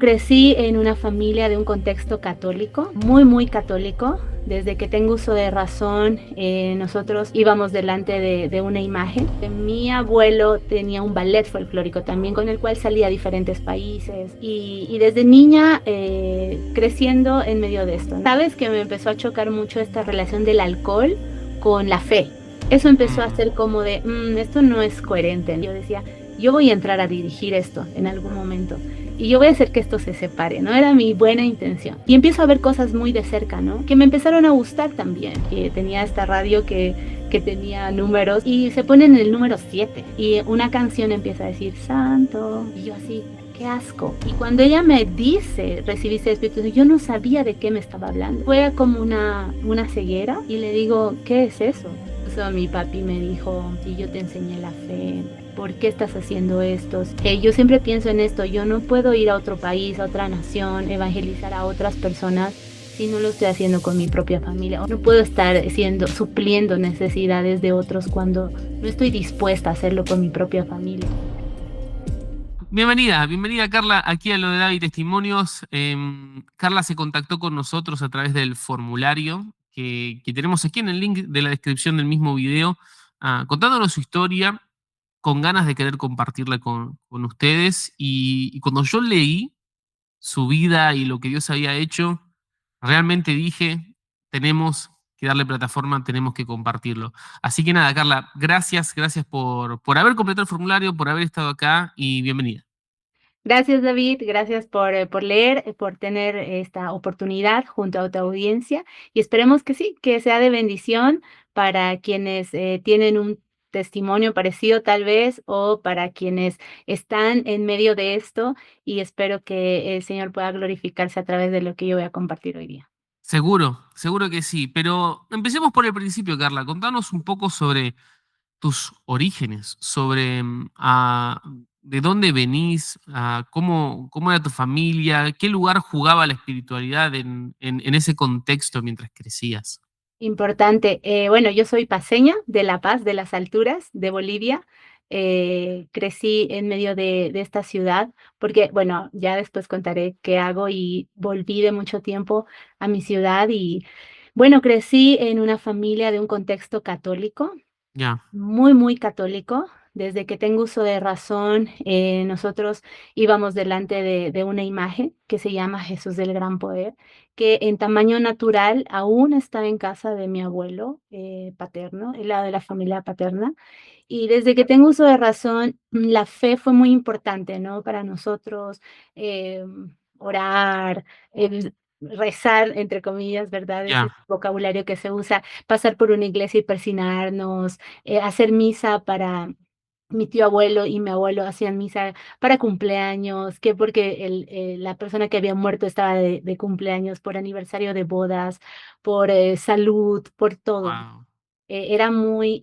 Crecí en una familia de un contexto católico, muy, muy católico. Desde que tengo uso de razón, nosotros íbamos delante de una imagen. Mi abuelo tenía un ballet folclórico también con el cual salía a diferentes países y desde niña creciendo en medio de esto. Sabes que me empezó a chocar mucho esta relación del alcohol con la fe. Eso empezó a ser como de, esto no es coherente. Yo decía, yo voy a entrar a dirigir esto en algún momento y yo voy a hacer que esto se separe, ¿no? Era mi buena intención. Y empiezo a ver cosas muy de cerca, ¿no? Que me empezaron a gustar también. Que tenía esta radio que tenía números y se pone en el número 7 y una canción empieza a decir santo y yo así, qué asco. Y cuando ella me dice recibiste el Espíritu Santo, yo no sabía de qué me estaba hablando. Fue como una ceguera y le digo, ¿qué es eso? Eso mi papi me dijo, si yo te enseñé la fe, ¿por qué estás haciendo esto? Yo siempre pienso en esto, yo no puedo ir a otro país, a otra nación, evangelizar a otras personas si no lo estoy haciendo con mi propia familia. No puedo estar supliendo necesidades de otros cuando no estoy dispuesta a hacerlo con mi propia familia. Bienvenida Carla, aquí a lo de David Testimonios. Carla se contactó con nosotros a través del formulario que tenemos aquí en el link de la descripción del mismo video, contándonos su historia, con ganas de querer compartirla con ustedes. Y cuando yo leí su vida y lo que Dios había hecho, realmente dije, tenemos que darle plataforma, tenemos que compartirlo. Así que nada, Carla, gracias por haber completado el formulario, por haber estado acá y bienvenida. Gracias, David. Gracias por leer, por tener esta oportunidad junto a tu audiencia. Y esperemos que sí, que sea de bendición para quienes tienen un testimonio parecido tal vez o para quienes están en medio de esto. Y espero que el Señor pueda glorificarse a través de lo que yo voy a compartir hoy día. Seguro que sí, pero empecemos por el principio, Carla. Contanos un poco sobre tus orígenes, sobre de dónde venís, cómo era tu familia, qué lugar jugaba la espiritualidad en ese contexto mientras crecías. Importante. Bueno, yo soy paceña de La Paz, de las alturas, de Bolivia. Crecí en medio de esta ciudad porque, bueno, ya después contaré qué hago y volví de mucho tiempo a mi ciudad y, bueno, crecí en una familia de un contexto católico Ya, muy, muy católico. Desde que tengo uso de razón, nosotros íbamos delante de una imagen que se llama Jesús del Gran Poder, que en tamaño natural aún está en casa de mi abuelo paterno, el lado de la familia paterna. Y desde que tengo uso de razón, la fe fue muy importante, ¿no? Para nosotros, orar, rezar, entre comillas, ¿verdad? Ese ya. es el vocabulario que se usa, pasar por una iglesia y persignarnos, hacer misa para mi tío abuelo y mi abuelo hacían misa para cumpleaños, que porque la persona que había muerto estaba de cumpleaños, por aniversario de bodas, por salud, por todo. Wow. Era muy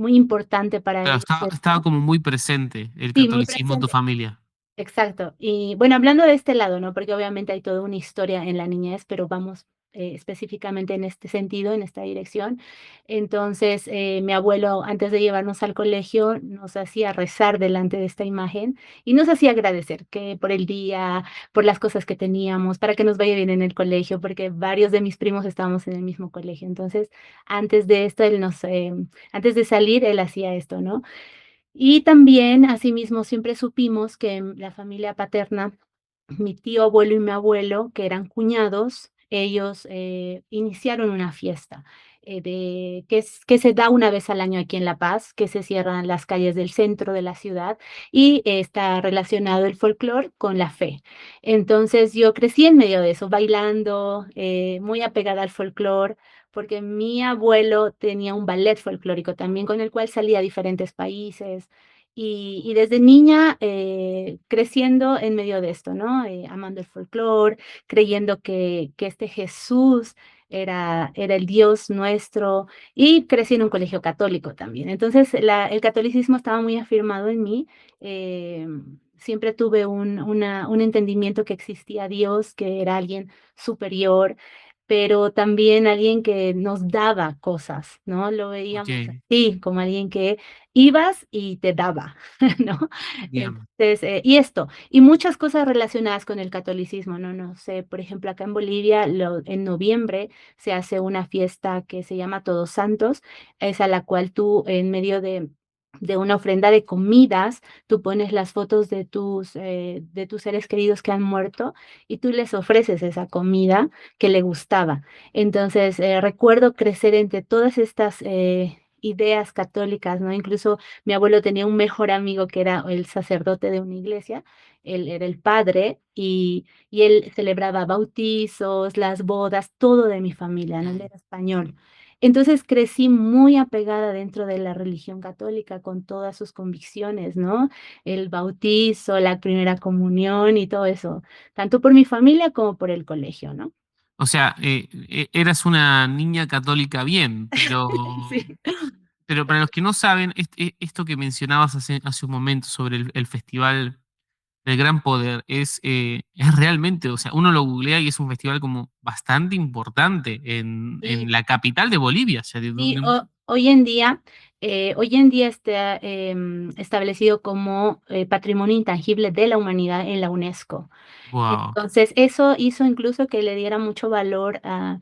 importante para Claro, ellos estaba esto. como muy presente el Sí, muy catolicismo en tu presente. familia. Exacto. Y bueno, hablando de este lado, ¿no? Porque obviamente hay toda una historia en la niñez, pero vamos específicamente en este sentido, en esta dirección. Entonces, mi abuelo, antes de llevarnos al colegio, nos hacía rezar delante de esta imagen y nos hacía agradecer que por el día, por las cosas que teníamos, para que nos vaya bien en el colegio, porque varios de mis primos estábamos en el mismo colegio. Entonces, antes de esto, antes de salir, él hacía esto, ¿no? Y también, asimismo, siempre supimos que en la familia paterna, mi tío abuelo y mi abuelo, que eran cuñados, ellos iniciaron una fiesta que se da una vez al año aquí en La Paz, que se cierran las calles del centro de la ciudad y está relacionado el folclore con la fe. Entonces yo crecí en medio de eso, bailando, muy apegada al folclore, porque mi abuelo tenía un ballet folclórico también con el cual salía a diferentes países. Y desde niña creciendo en medio de esto, ¿no? Amando el folclore, creyendo que este Jesús era el Dios nuestro y crecí en un colegio católico también. Entonces el catolicismo estaba muy afirmado en mí. Siempre tuve un entendimiento que existía Dios, que era alguien superior, pero también alguien que nos daba cosas, ¿no? Lo Ok, veíamos así, como alguien que ibas y te daba, ¿no? bien. Entonces, y muchas cosas relacionadas con el catolicismo, ¿no? No sé, por ejemplo, acá en Bolivia, en noviembre se hace una fiesta que se llama Todos Santos, es a la cual tú, en medio de una ofrenda de comidas, tú pones las fotos de tus seres queridos que han muerto y tú les ofreces esa comida que le gustaba. Entonces, recuerdo crecer entre todas estas ideas católicas, ¿no? Incluso mi abuelo tenía un mejor amigo que era el sacerdote de una iglesia, él era el padre y él celebraba bautizos, las bodas, todo de mi familia, ¿no? Él Mm. era español. Entonces crecí muy apegada dentro de la religión católica con todas sus convicciones, ¿no? El bautizo, la primera comunión y todo eso, tanto por mi familia como por el colegio, ¿no? O sea, eras una niña católica bien, Sí. pero para los que no saben, esto que mencionabas hace un momento sobre el festival del Gran Poder es realmente, o sea, uno lo googlea y es un festival como bastante importante Y en la capital de Bolivia. O sea, sí, hoy en día está establecido como Patrimonio Intangible de la Humanidad en la UNESCO. wow. Entonces, eso hizo incluso que le diera mucho valor a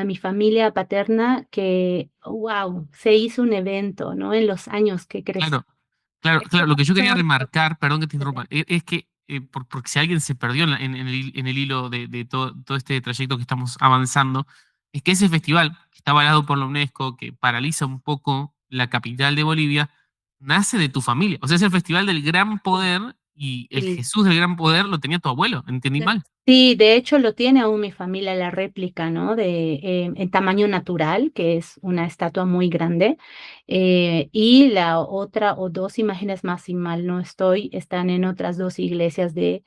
mi familia paterna, que, wow, se hizo un evento, ¿no? En los años que crecí. Claro, claro, Creció claro. Lo que yo quería mucho remarcar, perdón que te este interrumpa, evento. es que, porque si alguien se perdió en el hilo de todo este trayecto que estamos avanzando, es que ese festival, que está avalado por la UNESCO, que paraliza un poco la capital de Bolivia, nace de tu familia. O sea, es el festival del Gran Poder y el Sí. Jesús del Gran Poder lo tenía tu abuelo, ¿entendí mal? Sí, de hecho lo tiene aún mi familia la réplica, ¿no? En tamaño natural, que es una estatua muy grande, y la otra o dos imágenes más, si mal no estoy, están en otras dos iglesias del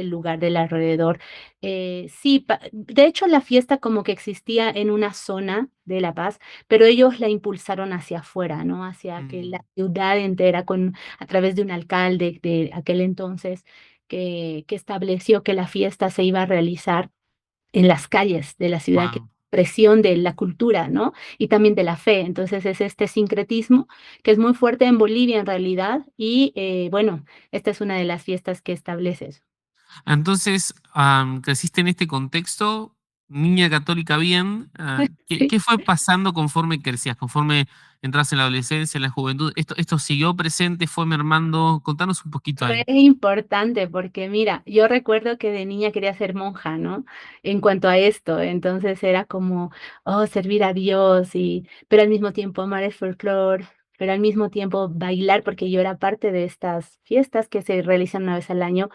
lugar del alrededor. Sí, de hecho la fiesta como que existía en una zona de La Paz, pero ellos la impulsaron hacia afuera, ¿no? Hacia que la Mm, ciudad entera, a través de un alcalde de aquel entonces que estableció que la fiesta se iba a realizar en las calles de la ciudad, que es wow. expresión de la cultura, ¿no? Y también de la fe. Entonces es este sincretismo que es muy fuerte en Bolivia en realidad y bueno, esta es una de las fiestas que establece eso. Entonces, creciste en este contexto, niña católica bien. Sí. ¿Qué fue pasando conforme crecías, conforme entras en la adolescencia, en la juventud? ¿Esto siguió presente, fue mermando? Contanos un poquito Re ahí. importante porque mira, yo recuerdo que de niña quería ser monja, ¿no? En cuanto a esto, entonces era como, oh, servir a Dios pero al mismo tiempo amar el folclore, pero al mismo tiempo bailar porque yo era parte de estas fiestas que se realizan una vez al año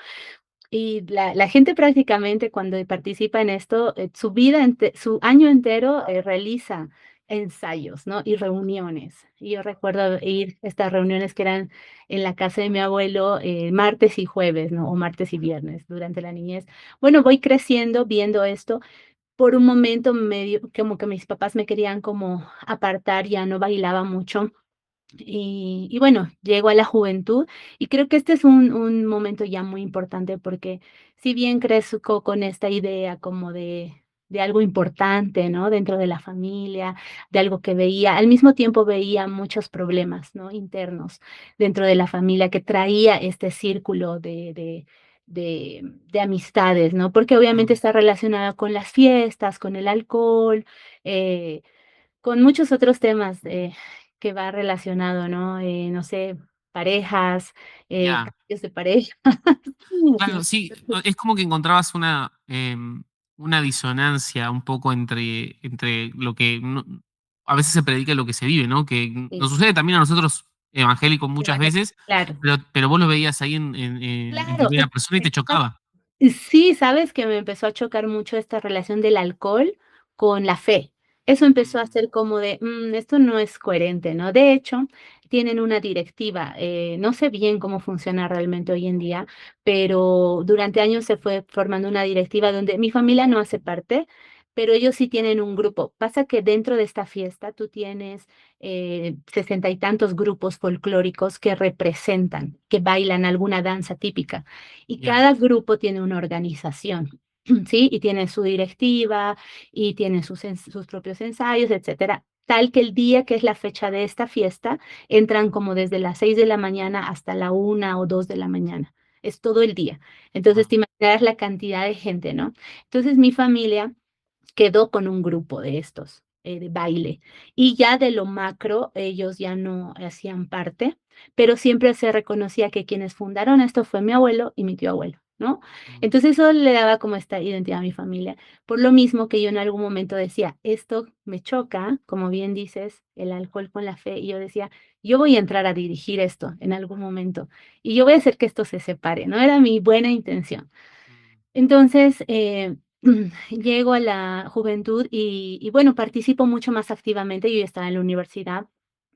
y la gente prácticamente cuando participa en esto, su año entero, realiza ensayos, ¿no? Y reuniones. Y yo recuerdo ir a estas reuniones que eran en la casa de mi abuelo, martes y jueves, ¿no? O martes y viernes durante la niñez. Bueno, voy creciendo viendo esto. Por un momento medio como que mis papás me querían como apartar, ya no bailaba mucho. Y bueno, llego a la juventud y creo que este es un momento ya muy importante porque si bien crezco con esta idea como de algo importante, ¿no? Dentro de la familia, de algo que veía, al mismo tiempo veía muchos problemas, ¿no? Internos dentro de la familia que traía este círculo de amistades, ¿no? Porque obviamente Mm, está relacionado con las fiestas, con el alcohol, eh, con muchos otros temas, que va relacionado, ¿no? No sé, parejas, ya. cambios de pareja, Claro, ¿no? sí, es como que encontrabas una disonancia un poco entre lo que a veces se predica y lo que se vive, ¿no? Que Sí, nos sucede también a nosotros evangélicos muchas evangélico, veces, claro. pero vos lo veías ahí en Claro, primera persona y te chocaba. sí, sabes que me empezó a chocar mucho esta relación del alcohol con la fe. Eso empezó a Mm, ser como de, esto no es coherente, ¿no? De hecho, tienen una directiva, no sé bien cómo funciona realmente hoy en día, pero durante años se fue formando una directiva donde mi familia no hace parte, pero ellos sí tienen un grupo. Pasa que dentro de esta fiesta tú tienes 60 y tantos grupos folclóricos que representan, que bailan alguna danza típica y ya, cada grupo tiene una organización. ¿sí? Y tiene su directiva y tiene sus propios ensayos, etcétera. Tal que el día que es la fecha de esta fiesta, entran como desde las 6 de la mañana hasta la 1 o 2 de la mañana. Es todo el día. Entonces, Wow. te imaginarás la cantidad de gente, ¿no? Entonces, mi familia quedó con un grupo de estos, de baile. Y ya de lo macro, ellos ya no hacían parte, pero siempre se reconocía que quienes fundaron esto fue mi abuelo y mi tío abuelo, ¿no? Mm, Entonces eso le daba como esta identidad a mi familia. Por lo mismo que yo en algún momento decía, esto me choca, como bien dices, el alcohol con la fe, y yo decía, yo voy a entrar a dirigir esto en algún momento y yo voy a hacer que esto se separe, ¿no? Era mi buena intención. mm, Entonces, llego a la juventud y bueno, participo mucho más activamente. Yo ya estaba en la universidad,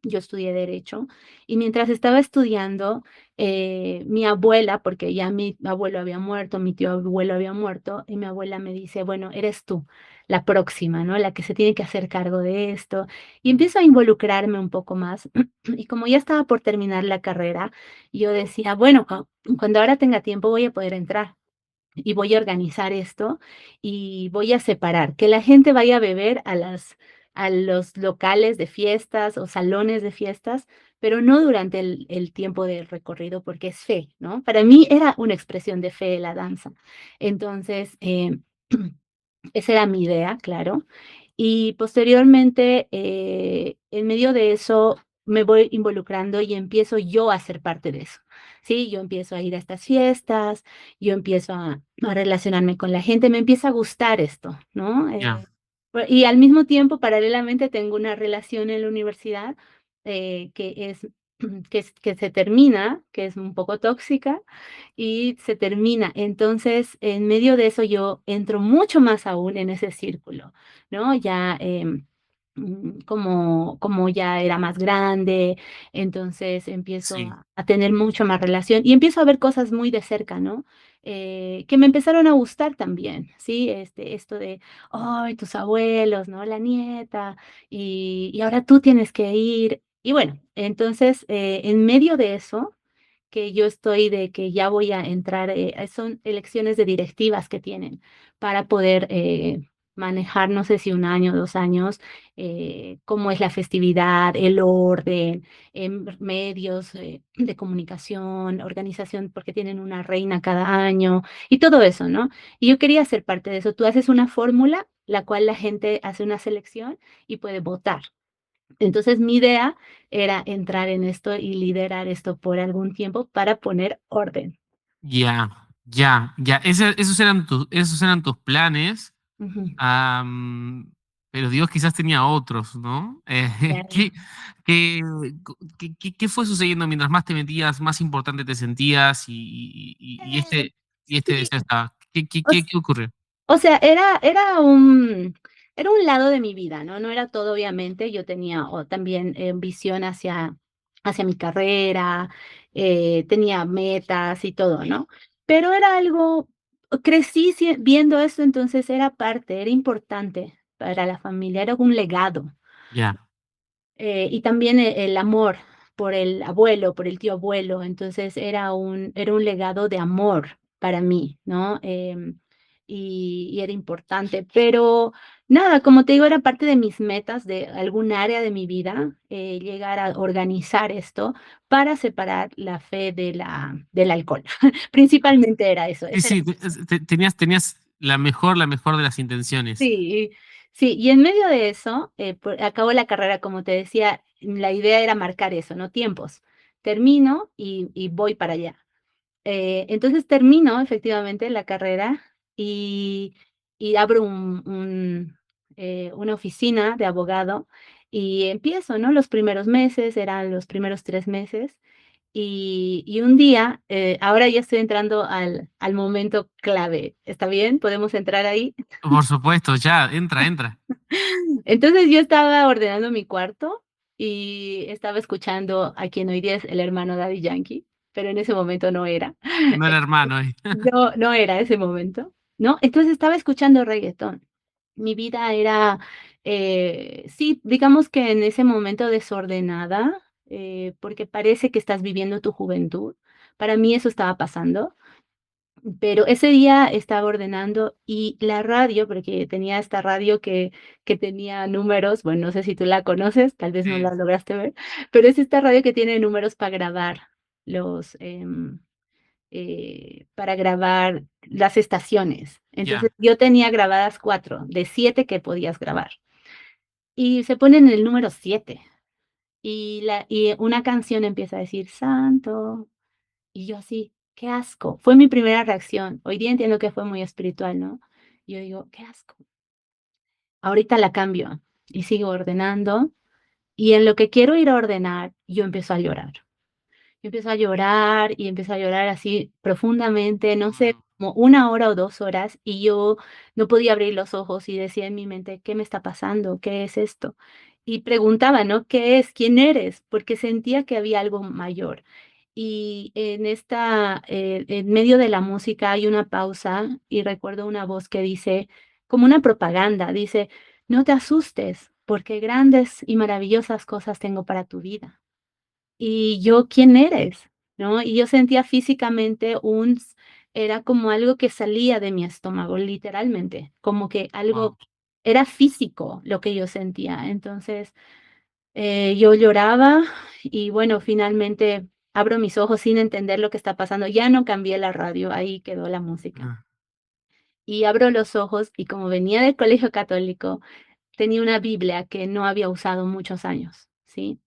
yo estudié derecho, y mientras estaba estudiando, mi abuela, porque ya mi abuelo había muerto, mi tío abuelo había muerto, y mi abuela me dice, bueno, eres tú la próxima, ¿no? La que se tiene que hacer cargo de esto. Y mm. empiezo a involucrarme un poco más. Y como ya estaba por terminar la carrera, yo decía, bueno, cuando ahora tenga tiempo voy a poder entrar y voy a organizar esto y voy a separar, que la gente vaya a beber a los locales de fiestas o salones de fiestas, pero no durante el tiempo del recorrido, porque es fe, ¿no? Para mí era una expresión de fe la danza. Entonces, esa era mi idea, claro. Y posteriormente, en medio de eso, me voy involucrando y empiezo yo a ser parte de eso. Sí, yo empiezo a ir a estas fiestas, yo empiezo a relacionarme con la gente, me empieza a gustar esto, ¿no? Ya, Y al mismo tiempo, paralelamente, tengo una relación en la universidad que es, que se termina, que es un poco tóxica, y se termina. Entonces, en medio de eso, yo entro mucho más aún en ese círculo, ¿no? Ya como ya era más grande, entonces empiezo sí. a tener mucho más relación y empiezo a ver cosas muy de cerca, ¿no? Que me empezaron a gustar también, ¿sí? Esto de, ay, tus abuelos, ¿no? La nieta, y ahora tú tienes que ir. Y bueno, entonces, en medio de eso, que yo estoy de que ya voy a entrar, son elecciones de directivas que tienen para poder manejar, no sé si 1 año, 2 años, cómo es la festividad, el orden, medios de comunicación, organización, porque tienen una reina cada año y todo eso, ¿no? Y yo quería ser parte de eso. Tú haces una fórmula, la cual la gente hace una selección y puede votar. Entonces, mi idea era entrar en esto y liderar esto por algún tiempo para poner orden. Ya, ya, ya. Esos eran tus planes. Ujú, Pero Dios quizás tenía otros, ¿no? claro. ¿Qué, qué fue sucediendo mientras más te metías, más importante te sentías y este Sí, deseo estaba? o s Qué ocurrió? o sea, era un lado de mi vida, ¿no? No era todo, obviamente. Yo tenía también visión hacia mi carrera, tenía metas y todo, ¿no? Pero era algo, crecí viendo eso, entonces era parte, era importante para la familia, era un legado. Ya, Y también el amor por el abuelo, por el tío abuelo, entonces era un legado de amor para mí, ¿no? Y era importante, pero nada, como te digo, era parte de mis metas de algún área de mi vida, llegar a organizar esto para separar la fe del alcohol. Principalmente era eso, sí, ese era. sí, tenías la mejor de las intenciones. Sí, sí, y en medio de eso, acabó la carrera, como te decía, la idea era marcar eso, ¿no? Tiempos. Termino y voy para allá. Entonces termino efectivamente la carrera y, y abro una oficina de abogado y empiezo, ¿no? Los primeros meses, eran los primeros 3 meses, y un día, ahora ya estoy entrando al momento clave. ¿Está bien? ¿Podemos entrar ahí? Por supuesto, ya, entra, entra. Entonces, yo estaba ordenando mi cuarto y estaba escuchando a quien hoy día es el hermano Daddy Yankee, pero en ese momento no era. No era hermano. No, no era ese momento, ¿no? Entonces estaba escuchando reggaetón. Mi vida era, sí, digamos que en ese momento desordenada, porque parece que estás viviendo tu juventud. Para mí eso estaba pasando. Pero ese día estaba ordenando y la radio, porque tenía esta radio que tenía números, bueno, no sé si tú la conoces, tal vez no Sí, la lograste ver, pero es esta radio que tiene números para grabar los, para grabar las estaciones. Entonces, ya. yo tenía grabadas 4 de 7 que podías grabar. Y se pone en el número 7 y una canción empieza a decir: "Santo", y yo así: "Qué asco". Fue mi primera reacción. Hoy día entiendo que fue muy espiritual, ¿no? Yo digo: "Qué asco". Ahorita la cambio y sigo ordenando, y en lo que quiero ir a ordenar, yo empiezo a llorar. Yo empiezo a llorar y empiezo a llorar así profundamente, no sé, Wow, como 1 hora o 2 horas, y yo no podía abrir los ojos y decía en mi mente: "¿Qué me está pasando? ¿Qué es esto?". Y preguntaba, ¿no? ¿Qué es? ¿Quién eres? Porque sentía que había algo mayor. Y en medio de la música hay una pausa y recuerdo una voz que dice, como una propaganda, dice: "No te asustes, porque grandes y maravillosas cosas tengo para tu vida". Y yo, ¿quién eres? ¿No? Y yo sentía físicamente era como algo que salía de mi estómago, literalmente, como que wow. algo era físico lo que yo sentía. Entonces, yo lloraba y bueno, finalmente abro mis ojos sin entender lo que está pasando. Ya no cambié la radio, ahí quedó la música. Ah, Y abro los ojos y como venía del colegio católico, tenía una Biblia que no había usado muchos años, ¿sí?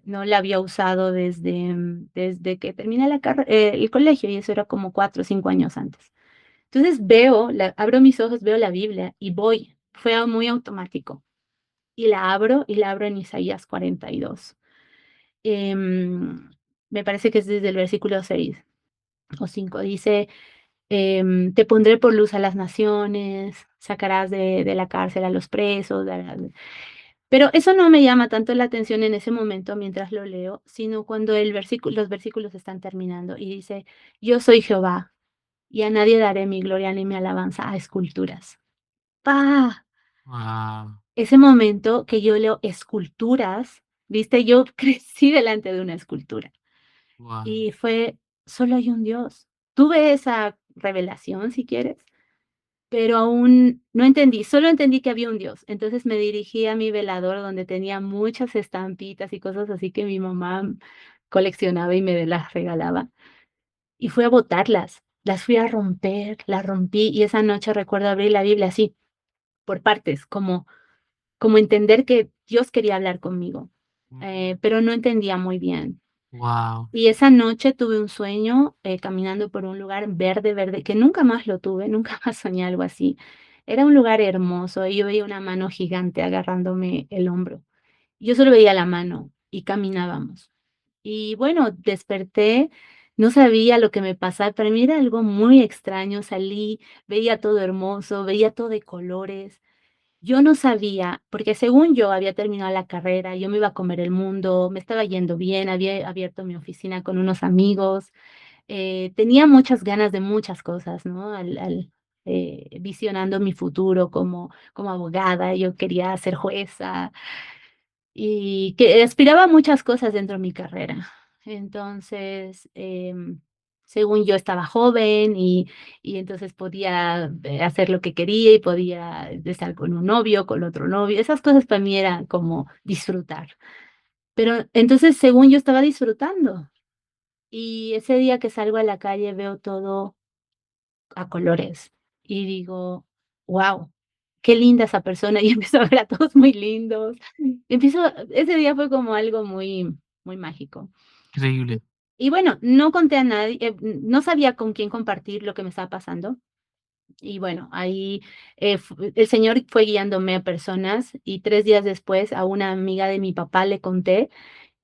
No la había usado desde que terminé el colegio, y eso era como 4 o 5 años antes. Entonces abro mis ojos, veo la Biblia y voy, fue muy automático, y la abro en Isaías 42. Em, Me parece que es desde el versículo 6 o 5, dice, "Te pondré por luz a las naciones, sacarás de la cárcel a los presos, pero eso no me llama tanto la atención en ese momento mientras lo leo, sino cuando los versículos están terminando y dice: "Yo soy Jehová, y a nadie daré mi gloria ni mi alabanza a esculturas". ¡Pah! wow, Ese momento que yo leo esculturas, ¿viste? Yo crecí delante de una escultura wow. y fue: "Solo hay un Dios". Tuve esa revelación, si quieres, pero aún no entendí, solo entendí que había un Dios. Entonces me dirigí a mi velador donde tenía muchas estampitas y cosas así que mi mamá coleccionaba y me las regalaba, y fui a botarlas. Las fui a romper, las rompí, y esa noche recuerdo abrir la Biblia así, por partes, como entender que Dios quería hablar conmigo, pero no entendía muy bien. Wow, Y esa noche tuve un sueño, caminando por un lugar verde, verde, que nunca más lo tuve, nunca más soñé algo así. Era un lugar hermoso y yo veía una mano gigante agarrándome el hombro. Yo solo veía la mano y caminábamos. Y bueno, desperté, no sabía lo que me pasaba, para mí era algo muy extraño. Salí, veía todo hermoso, veía todo de colores. Yo no sabía, porque según yo había terminado la carrera, yo me iba a comer el mundo, me estaba yendo bien, había abierto mi oficina con unos amigos, tenía muchas ganas de muchas cosas, ¿no? Visionando mi futuro como abogada, yo quería ser jueza y que aspiraba a muchas cosas dentro de mi carrera. Entonces, según yo estaba joven y entonces podía, hacer lo que quería y podía estar con un novio, con otro novio. Esas cosas para mí eran como disfrutar. Pero entonces, según yo estaba disfrutando, y ese día que salgo a la calle veo todo a colores y digo: "Guau, qué linda esa persona", y empiezo a ver a todos muy lindos. Ese día fue como algo muy, muy mágico. increíble. Y bueno, no conté a nadie, no sabía con quién compartir lo que me estaba pasando. Y bueno, ahí, el Señor fue guiándome a personas, y 3 días después a una amiga de mi papá le conté,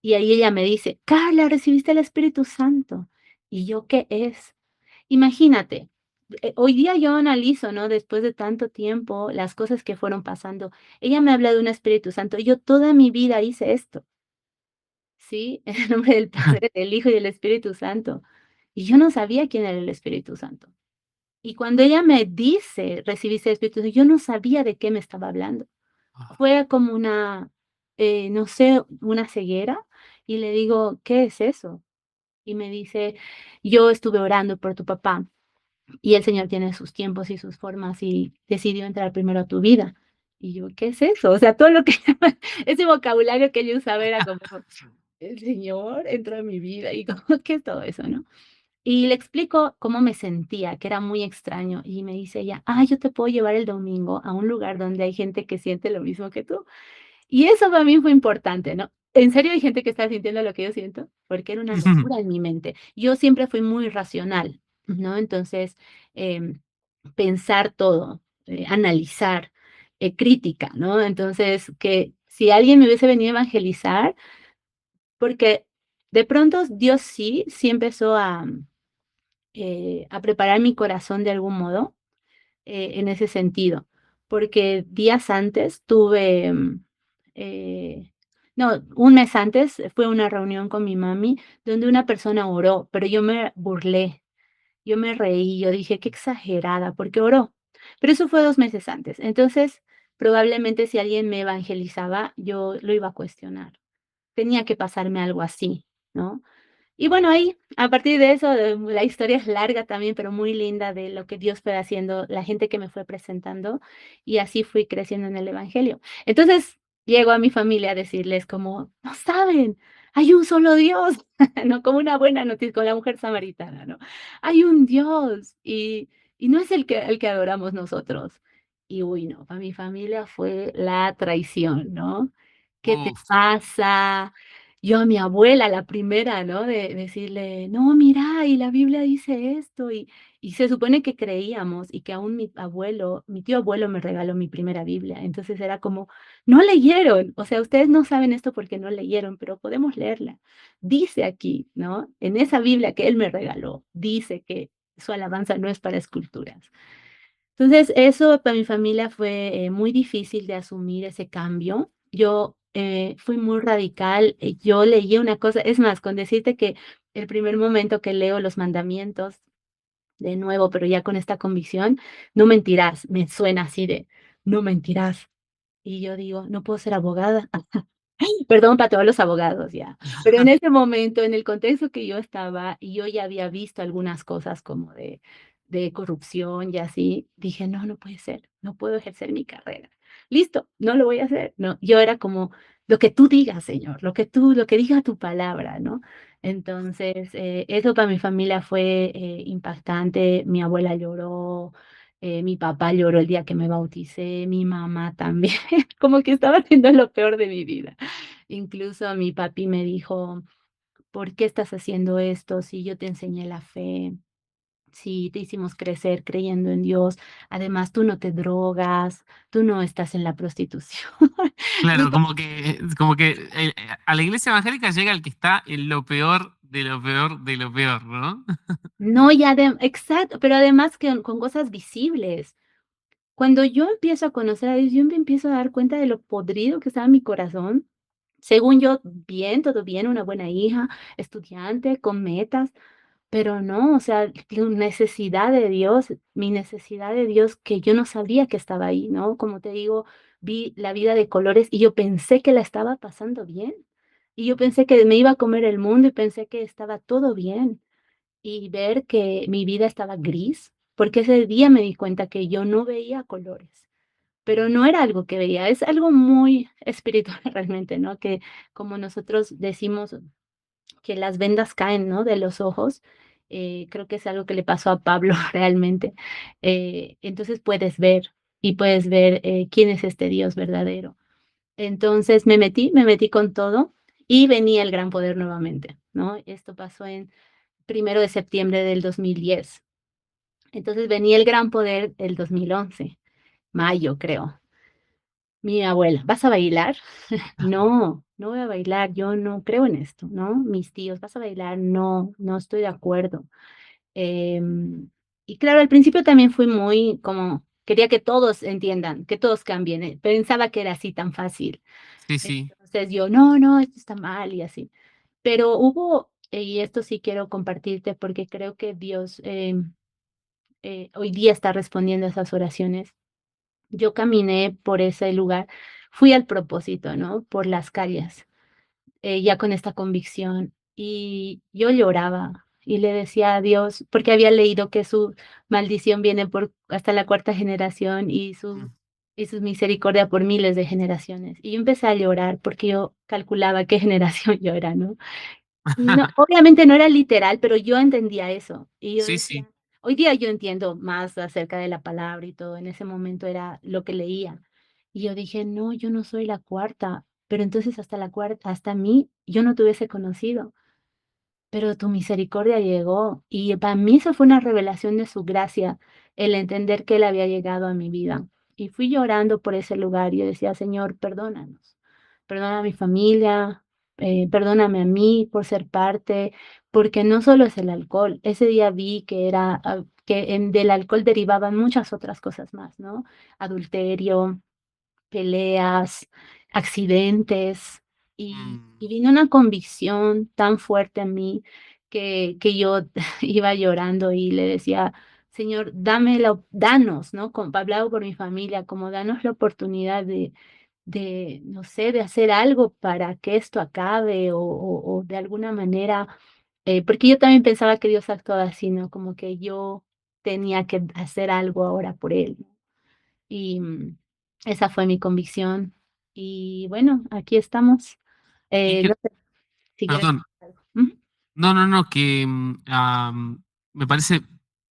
y ahí ella me dice: "Carla, recibiste el Espíritu Santo". Y yo: "¿Qué es?". Imagínate, hoy día yo analizo, ¿no? Después de tanto tiempo, las cosas que fueron pasando. Ella me habla de un Espíritu Santo, y yo toda mi vida hice esto, ¿sí? En el nombre del Padre, del Hijo y del Espíritu Santo. Y yo no sabía quién era el Espíritu Santo. Y cuando ella me dice: "Recibiste el Espíritu Santo", yo no sabía de qué me estaba hablando. Fue como una, no sé, una ceguera, y le digo: "¿Qué es eso?". y me dice: "Yo estuve orando por tu papá, y el Señor tiene sus tiempos y sus formas, y decidió entrar primero a tu vida". Y yo: "¿Qué es eso?". O sea, todo lo que ese vocabulario que ella usaba era como: "El Señor entró en mi vida", y como, ¿qué es todo eso, no? Y le explico cómo me sentía, que era muy extraño, y me dice ella: "Ah, yo te puedo llevar el domingo a un lugar donde hay gente que siente lo mismo que tú". Y eso para mí fue importante, ¿no? ¿En serio hay gente que está sintiendo lo que yo siento? Porque era una locura en mi mente. Yo siempre fui muy racional, ¿no? Entonces, em, pensar todo, analizar, crítica, ¿no? Entonces, que si alguien me hubiese venido a evangelizar, porque de pronto Dios sí empezó a preparar mi corazón de algún modo, en ese sentido, porque días antes tuve, eh, no, un mes antes fue una reunión con mi mami donde una persona oró, pero yo me burlé, yo me reí, yo dije: "Qué exagerada, ¿por qué oró?". Pero eso fue 2 meses antes. Entonces, probablemente si alguien me evangelizaba, yo lo iba a cuestionar. Tenía que pasarme algo así, ¿no? Y bueno, ahí, a partir de eso, la historia es larga también, pero muy linda de lo que Dios fue haciendo, la gente que me fue presentando, y así fui creciendo en el evangelio. Entonces, llego a mi familia a decirles como: "No saben, hay un solo Dios", ¿no? Como una buena noticia, con la mujer samaritana, ¿no? Hay un Dios, y no es el que adoramos nosotros. Y uy, no, para mi familia fue la traición, ¿no? ¿Qué te Uf, pasa? Yo a mi abuela, la primera, ¿no? De decirle: "No, mira, y la Biblia dice esto", y se supone que creíamos, y que aún mi tío abuelo me regaló mi primera Biblia. Entonces era como: "No leyeron, o sea, ustedes no saben esto porque no leyeron, pero podemos leerla. Dice aquí, ¿no? En esa Biblia que él me regaló, dice que su alabanza no es para esculturas". Entonces, eso para mi familia fue, muy difícil de asumir ese cambio. Yo, fui muy radical, yo leí una cosa, es más, con decirte que el primer momento que leo los mandamientos, de nuevo, pero ya con esta convicción, no mentirás, me suena así de: "No mentirás". Y yo digo: "No puedo ser abogada". Perdón para todos los abogados ya, pero en ese momento, en el contexto que yo estaba, y yo ya había visto algunas cosas como de corrupción y así, dije: "No, no puede ser, no puedo ejercer mi carrera. Listo, no lo voy a hacer", ¿no? Yo era como: "Lo que tú digas, Señor, lo que diga tu palabra", ¿no? Entonces, eso para mi familia fue, impactante. Mi abuela lloró, mi papá lloró el día que me bauticé, mi mamá también, como que estaba haciendo lo peor de mi vida. Incluso mi papi me dijo: "¿Por qué estás haciendo esto? Si yo te enseñé la fe, si te hicimos crecer creyendo en Dios, además tú no te drogas, tú no estás en la prostitución". claro, Entonces, como que a la iglesia evangélica llega el que está en lo peor de lo peor de lo peor, ¿no? no, y exacto, pero además que con cosas visibles. Cuando yo empiezo a conocer a Dios, yo me empiezo a dar cuenta de lo podrido que estaba mi corazón. Según yo, bien, todo bien, una buena hija, estudiante, con metas. Pero no, o sea, tu necesidad de Dios, mi necesidad de Dios que yo no sabía que estaba ahí, ¿no? Como te digo, vi la vida de colores y yo pensé que la estaba pasando bien. Y yo pensé que me iba a comer el mundo y pensé que estaba todo bien. Y ver que mi vida estaba gris, porque ese día me di cuenta que yo no veía colores, pero no era algo que veía, es algo muy espiritual realmente, ¿no? Que como nosotros decimos que las vendas caen, ¿no? De los ojos. Creo que es algo que le pasó a Pablo realmente. Entonces puedes ver quién es este Dios verdadero. Entonces me metí con todo y venía el gran poder nuevamente, ¿no? Esto pasó en 1 de septiembre del 2010. Entonces venía el gran poder el 2011, mayo, creo. Mi abuela: "¿Vas a bailar?". No, no voy a bailar, yo no creo en esto, ¿no? Mis tíos: "¿Vas a bailar?". No, no estoy de acuerdo. Em, y claro, al principio también fui muy como quería que todos entiendan, que todos cambien, pensaba que era así tan fácil. Sí, sí. Entonces yo: "No, no, esto está mal", y así. Pero hubo, y esto sí quiero compartirte porque creo que Dios, hoy día está respondiendo a esas oraciones. Yo caminé por ese lugar, fui al propósito, ¿no? Por las calles, ya con esta convicción. y yo lloraba y le decía a Dios, porque había leído que su maldición viene por hasta la cuarta generación mm. y su misericordia por miles de generaciones. Y yo empecé a llorar porque yo calculaba qué generación yo era, ¿no? No, obviamente no era literal, pero yo entendía eso. Y yo Sí, sí. decía, hoy día yo entiendo más acerca de la palabra y todo, en ese momento era lo que leía. Y yo dije, no, yo no soy la cuarta, pero entonces hasta la cuarta, hasta a mí, yo no te hubiese conocido, pero tu misericordia llegó. Y para mí eso fue una revelación de su gracia, el entender que Él había llegado a mi vida. Y fui llorando por ese lugar y yo decía, Señor, perdónanos, perdona a mi familia, perdóname a mí por ser parte, porque no solo es el alcohol. Ese día vi que era, del alcohol derivaban muchas otras cosas más, ¿no? Adulterio, peleas, accidentes, y Mm. vino una convicción tan fuerte a mí que yo iba llorando y le decía: "Señor, danos", ¿no? Como hablaba por mi familia, como danos la oportunidad de, no sé, de hacer algo para que esto acabe o de alguna manera, porque yo también pensaba que Dios actuaba así, ¿no? Como que yo tenía que hacer algo ahora por él. Y, esa fue mi convicción. Y bueno, aquí estamos. Y que, No sé si quieres perdón, algo. Ujú. no, no, no, que me parece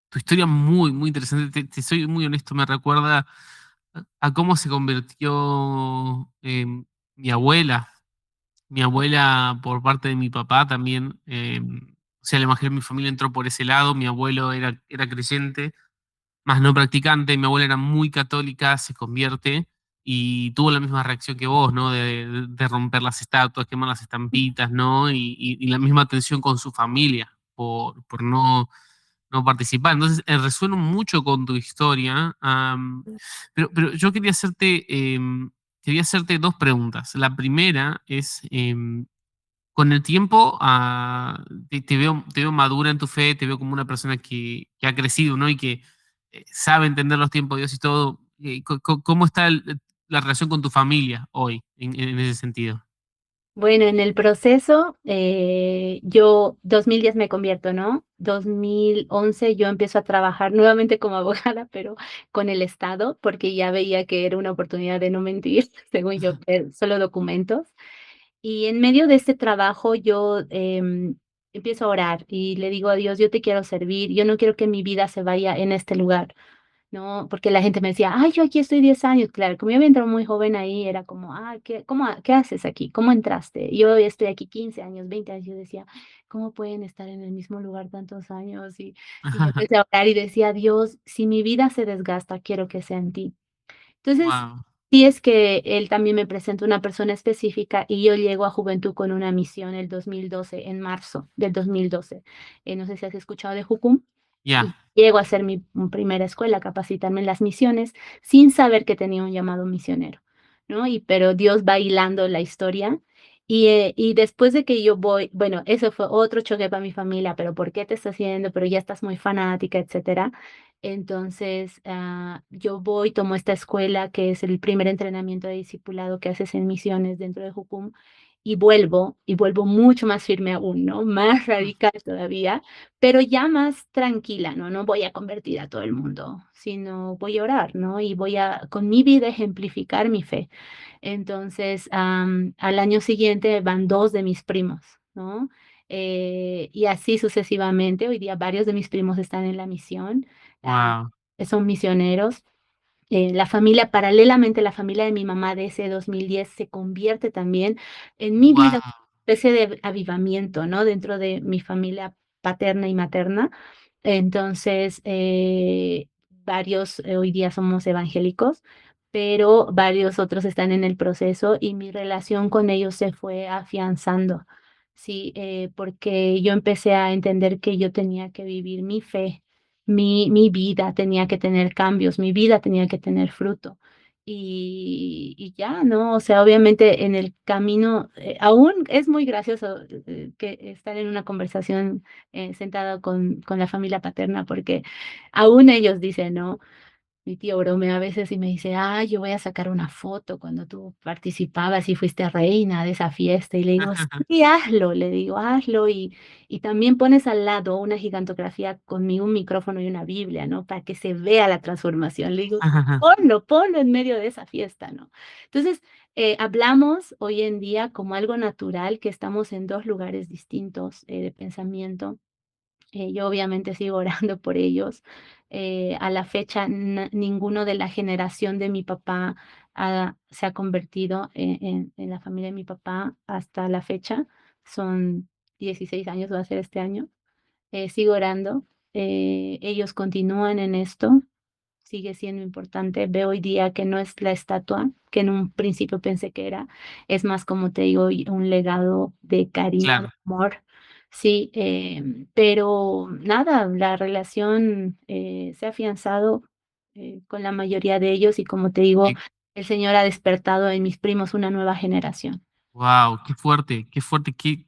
tu historia muy, muy interesante. Te soy muy honesto, me recuerda a cómo se convirtió mi abuela. Mi abuela, por parte de mi papá, también, o sea, la imagen de mi familia entró por ese lado. Mi abuelo era creyente, más no practicante. Mi abuela era muy católica, se convierte y tuvo la misma reacción que vos, ¿no? De romper las estatuas, quemar las estampitas, ¿no? Y la misma tensión con su familia por no participar. Entonces, resueno mucho con tu historia, pero yo quería hacerte dos preguntas. La primera es, con el tiempo, te veo madura en tu fe, te veo como una persona que ha crecido, ¿no? Y que sabe entender los tiempos de Dios y todo. ¿Cómo está la relación con tu familia hoy en ese sentido? Bueno, en el proceso, yo 2010 me convierto, ¿no? 2011 yo empiezo a trabajar nuevamente como abogada, pero con el Estado, porque ya veía que era una oportunidad de no mentir, según yo, solo documentos. Y en medio de este trabajo yo, empiezo a orar y le digo a Dios: "Yo te quiero servir, yo no quiero que mi vida se vaya en este lugar". No, porque la gente me decía: "Ay, yo aquí estoy 10 años". Claro, como yo había entrado muy joven ahí, era como: "Ah, qué haces aquí? ¿Cómo entraste?". Y yo estoy aquí 15 años, 20 años. Yo decía: "¿Cómo pueden estar en el mismo lugar tantos años?". Y yo empecé a orar y decía: "Dios, si mi vida se desgasta, quiero que sea en ti". Entonces, Wow, sí es que él también me presenta una persona específica y yo llego a Juventud con una misión el 2012, en marzo del 2012. No sé si has escuchado de Jucum. Y ya, llego a hacer mi primera escuela, capacitarme en las misiones, sin saber que tenía un llamado misionero, ¿no? Pero Dios va hilando la historia, y después de que yo voy, bueno, eso fue otro choque para mi familia, pero ¿por qué te estás haciendo? Pero ya estás muy fanática, etcétera. Entonces, yo voy, tomo esta escuela, que es el primer entrenamiento de discipulado que haces en misiones dentro de Jucum, y vuelvo mucho más firme aún, ¿no? Más radical todavía, pero ya más tranquila, ¿no? No voy a convertir a todo el mundo, sino voy a orar, ¿no? Y voy a, con mi vida, ejemplificar mi fe. Entonces, al año siguiente van 2 de mis primos, ¿no? Y así sucesivamente. Hoy día varios de mis primos están en la misión, ah, wow, son misioneros. La familia, paralelamente, la familia de mi mamá de ese 2010 se convierte también en mi vida, wow, especie de avivamiento, ¿no? Dentro de mi familia paterna y materna. Entonces, varios, hoy día somos evangélicos, pero varios otros están en el proceso y mi relación con ellos se fue afianzando, sí, porque yo empecé a entender que yo tenía que vivir mi fe, mi vida tenía que tener cambios, mi vida tenía que tener fruto. Y ya, ¿no? O sea, obviamente en el camino, aún es muy gracioso, que estar en una conversación, sentada con la familia paterna, porque aún ellos dicen, ¿no? Mi tío bromea a veces y me dice: "Ay, yo voy a sacar una foto cuando tú participabas y fuiste reina de esa fiesta", y le digo: "Sí, hazlo", le digo: "Hazlo", y también pones al lado una gigantografía conmigo, un micrófono y una Biblia, ¿no? Para que se vea la transformación. Le digo: "Ponlo, ponlo en medio de esa fiesta", ¿no? Entonces, hablamos hoy en día como algo natural, que estamos en 2 lugares distintos, de pensamiento. Yo obviamente sigo orando por ellos. A la fecha, ninguno de la generación de mi papá se ha convertido en la familia de mi papá hasta la fecha. Son 16 años, va a ser este año. Sigo orando. Ellos continúan en esto, sigue siendo importante. Veo hoy día que no es la estatua que en un principio pensé que era, es más, como te digo, un legado de cariño, de Claro. amor. Sí, pero nada, la relación, se ha afianzado, con la mayoría de ellos y, como te digo, el Señor ha despertado en mis primos una nueva generación. Wow, qué fuerte, qué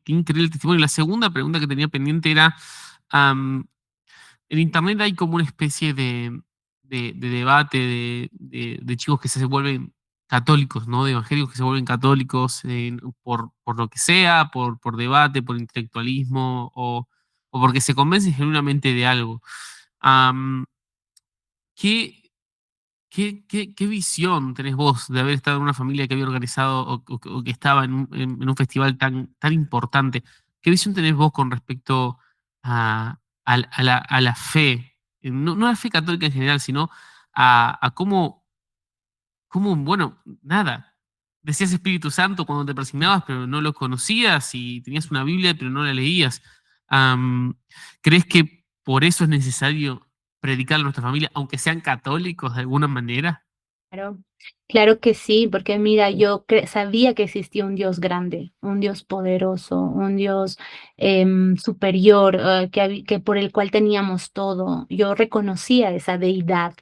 increíble testimonio. La segunda pregunta que tenía pendiente era, am, en internet hay como una especie de debate de chicos que se vuelven católicos, ¿no? De evangélicos que se vuelven católicos por lo que sea, por debate, por intelectualismo o porque se convencen genuinamente de algo. Am, ¿qué, qué visión tenés vos de haber estado en una familia que había organizado o que estaba en un festival tan importante? ¿Qué visión tenés vos con respecto a la fe? No a la fe católica en general, sino a cómo, bueno, nada, decías Espíritu Santo cuando te persignabas, pero no lo conocías y tenías una Biblia, pero no la leías. Am, ¿Crees que por eso es necesario predicar a nuestra familia, aunque sean católicos de alguna manera? Claro, claro que sí, porque mira, yo sabía que existía un Dios grande, un Dios poderoso, un Dios superior, que por el cual teníamos todo. Yo reconocía esa deidad,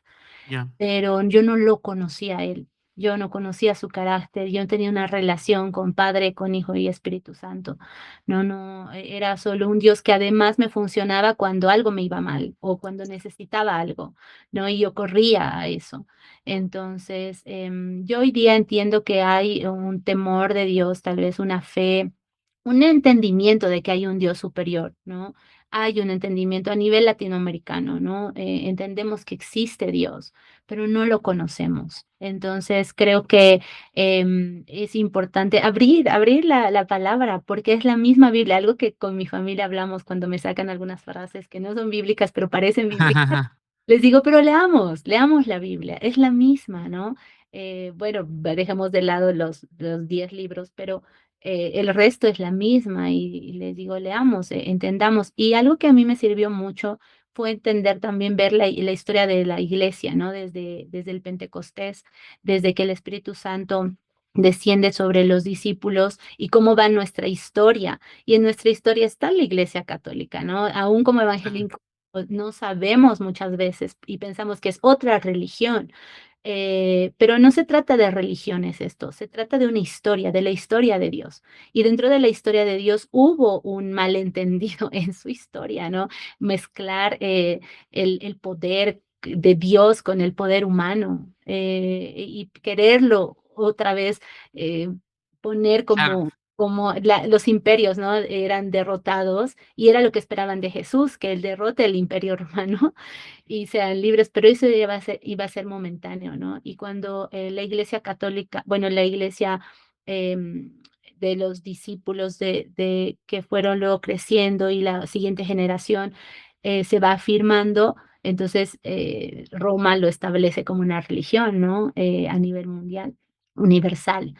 Ya. pero yo no lo conocía a él. Yo no conocía su carácter, yo no tenía una relación con Padre, con Hijo y Espíritu Santo. No, no, era solo un Dios que además me funcionaba cuando algo me iba mal o cuando necesitaba algo, ¿no? Y yo corría a eso. Entonces, yo hoy día entiendo que hay un temor de Dios, tal vez una fe, un entendimiento de que hay un Dios superior, ¿no? Hay un entendimiento a nivel latinoamericano, ¿no? Entendemos que existe Dios, pero no lo conocemos. Entonces, creo que es importante abrir la palabra, porque es la misma Biblia, algo que con mi familia hablamos cuando me sacan algunas frases que no son bíblicas, pero parecen bíblicas. Les digo: "Pero leamos, leamos la Biblia, es la misma", ¿no? Bueno, dejemos de lado los 10 libros, pero, el resto es la misma, y les digo: "Leamos, entendamos". Y algo que a mí me sirvió mucho fue entender también, ver la historia de la iglesia, ¿no? Desde el Pentecostés, desde que el Espíritu Santo desciende sobre los discípulos y cómo va nuestra historia. Y en nuestra historia está la Iglesia católica, ¿no? Aún como evangélicos no sabemos muchas veces y pensamos que es otra religión, pero no se trata de religiones esto, se trata de una historia, de la historia de Dios. Y dentro de la historia de Dios hubo un malentendido en su historia, ¿no? Mezclar el poder de Dios con el poder humano, y quererlo otra vez eh, poner Claro. como los imperios, ¿no? Eran derrotados y era lo que esperaban de Jesús, que él derrote el imperio romano y sean libres, pero eso iba a ser momentáneo, ¿no? Y cuando la Iglesia católica, bueno, la Iglesia de los discípulos de que fueron luego creciendo y la siguiente generación se va afirmando, entonces Roma lo establece como una religión, ¿no? A nivel mundial, universal,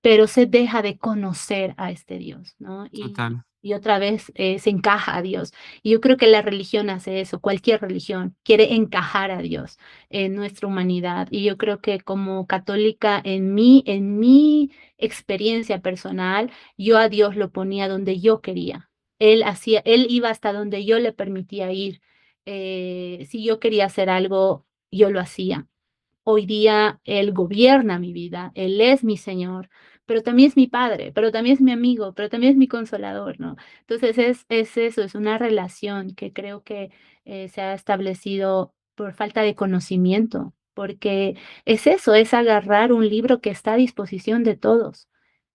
pero se deja de conocer a este Dios, ¿no? Total. Y otra vez se encaja a Dios. Y yo creo que la religión hace eso, cualquier religión quiere encajar a Dios en nuestra humanidad. Y yo creo que como católica, en mi experiencia personal, yo a Dios lo ponía donde yo quería. Él iba hasta donde yo le permitía ir. Si yo quería hacer algo, yo lo hacía. Hoy día Él gobierna mi vida, Él es mi Señor, pero también es mi Padre, pero también es mi amigo, pero también es mi consolador, ¿no? Entonces es eso, es una relación que creo que se ha establecido por falta de conocimiento, porque es eso, es agarrar un libro que está a disposición de todos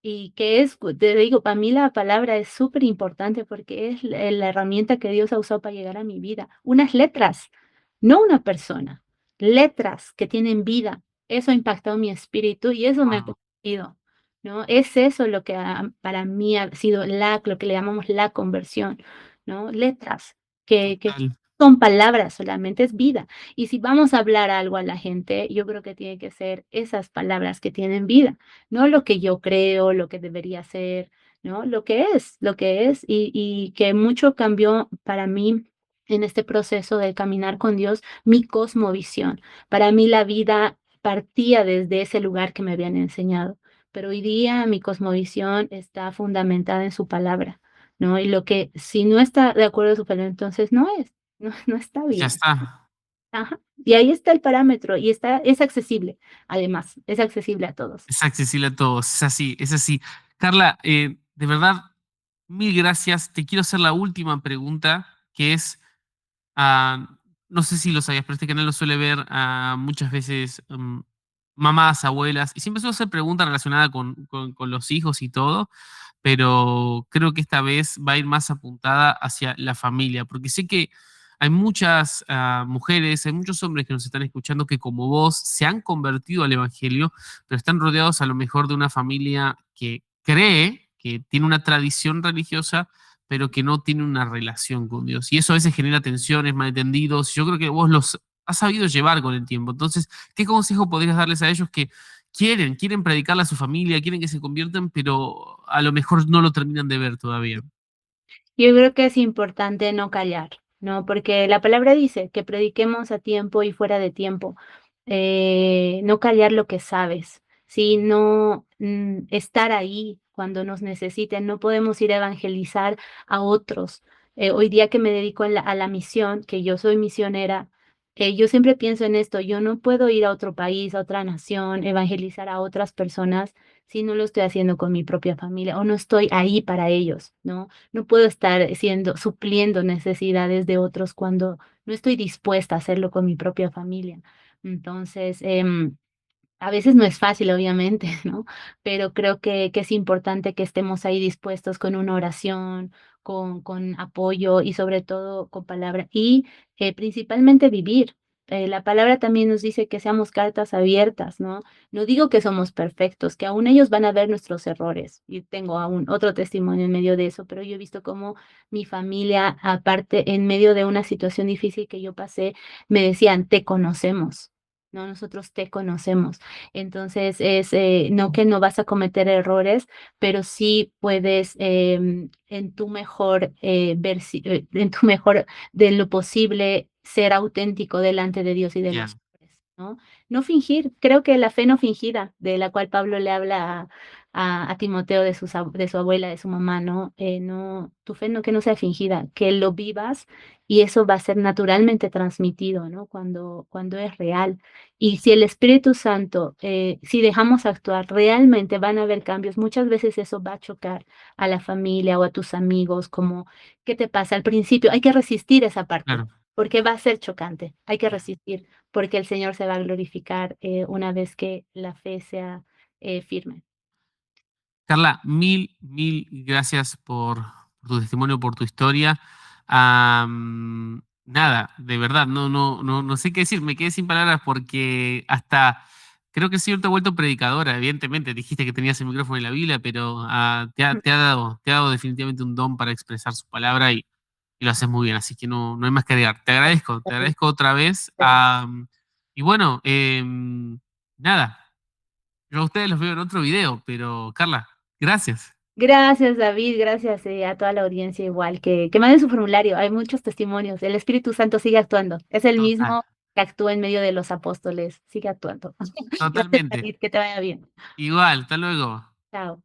y que es, te digo, para mí la palabra es súper importante porque es la herramienta que Dios ha usado para llegar a mi vida. Unas letras, no una persona, letras que tienen vida. Eso ha impactado mi espíritu y eso me ha Wow, convertido, ¿no? Es eso lo que para mí ha sido lo que le llamamos la conversión, ¿no? Letras que total. son palabras solamente, es vida. Y si vamos a hablar algo a la gente, yo creo que tiene que ser esas palabras que tienen vida, no lo que yo creo, lo que debería ser, ¿no? Lo que es, y que mucho cambió para mí en este proceso de caminar con Dios, mi cosmovisión. Para mí la vida partía desde ese lugar que me habían enseñado, pero hoy día mi cosmovisión está fundamentada en su palabra, ¿no? Y lo que si no está de acuerdo a su palabra, entonces no es, no está Ya bien. está. Ajá. Y ahí está el parámetro y es accesible, además, es accesible a todos. Es accesible a todos. Es así, es así. Carla, de verdad, mil gracias. Te quiero hacer la última pregunta, que es, ah, no sé si lo sabías, pero este canal lo suele ver muchas veces mamás, abuelas, y siempre suelo hacer preguntas relacionadas con los hijos y todo, pero creo que esta vez va a ir más apuntada hacia la familia, porque sé que hay muchas mujeres, hay muchos hombres que nos están escuchando que como vos se han convertido al Evangelio, pero están rodeados a lo mejor de una familia que cree que tiene una tradición religiosa, pero que no tiene una relación con Dios. Y eso a veces genera tensiones, malentendidos. Yo creo que vos los has sabido llevar con el tiempo. Entonces, ¿qué consejo podrías darles a ellos que quieren predicarle a su familia, quieren que se conviertan, pero a lo mejor no lo terminan de ver todavía? Yo creo que es importante no callar, ¿no? Porque la palabra dice que prediquemos a tiempo y fuera de tiempo. No callar lo que sabes, ¿sí? No estar ahí cuando nos necesiten. No podemos ir a evangelizar a otros. Hoy día que me dedico a la misión, que yo soy misionera, yo siempre pienso en esto. Yo no puedo ir a otro país, a otra nación, evangelizar a otras personas si no lo estoy haciendo con mi propia familia o no estoy ahí para ellos, ¿no? No puedo estar supliendo necesidades de otros cuando no estoy dispuesta a hacerlo con mi propia familia. Entonces, a veces no es fácil, obviamente, ¿no? Pero creo que es importante que estemos ahí dispuestos con una oración, con apoyo y sobre todo con palabra y principalmente vivir. La palabra también nos dice que seamos cartas abiertas, ¿no? No digo que somos perfectos, que aún ellos van a ver nuestros errores. Y tengo aún otro testimonio en medio de eso, pero yo he visto cómo mi familia, aparte, en medio de una situación difícil que yo pasé, me decían, te conocemos. No, nosotros te conocemos. Entonces, no que no vas a cometer errores, pero sí puedes en tu mejor, en tu mejor, de lo posible, ser auténtico delante de Dios y de los Ya, hombres, ¿no? No fingir. Creo que la fe no fingida, de la cual Pablo le habla a Timoteo de su abuela, de su mamá, ¿no? No, tu fe no que no sea fingida, que lo vivas y eso va a ser naturalmente transmitido, ¿no? Cuando es real. Y si el Espíritu Santo, si dejamos actuar, realmente van a haber cambios. Muchas veces eso va a chocar a la familia o a tus amigos, como, ¿qué te pasa? Al principio hay que resistir esa parte, claro. porque va a ser chocante. Hay que resistir, porque el Señor se va a glorificar una vez que la fe sea firme. Carla, mil gracias por tu testimonio, por tu historia. Nada, de verdad, no sé qué decir, me quedé sin palabras porque hasta creo que sí te ha vuelto predicadora, evidentemente, dijiste que tenías el micrófono en la Biblia, pero te ha dado definitivamente un don para expresar su palabra y lo haces muy bien, así que no hay más que agregar. Te agradezco otra vez. Y bueno, nada. Yo a ustedes los veo en otro video, pero Carla, gracias. Gracias, David, gracias a toda la audiencia igual, que manden su formulario, hay muchos testimonios, el Espíritu Santo sigue actuando, es el Total, mismo que actúa en medio de los apóstoles, sigue actuando. Gracias, totalmente. David, que te vaya bien. Igual, hasta luego. Chao.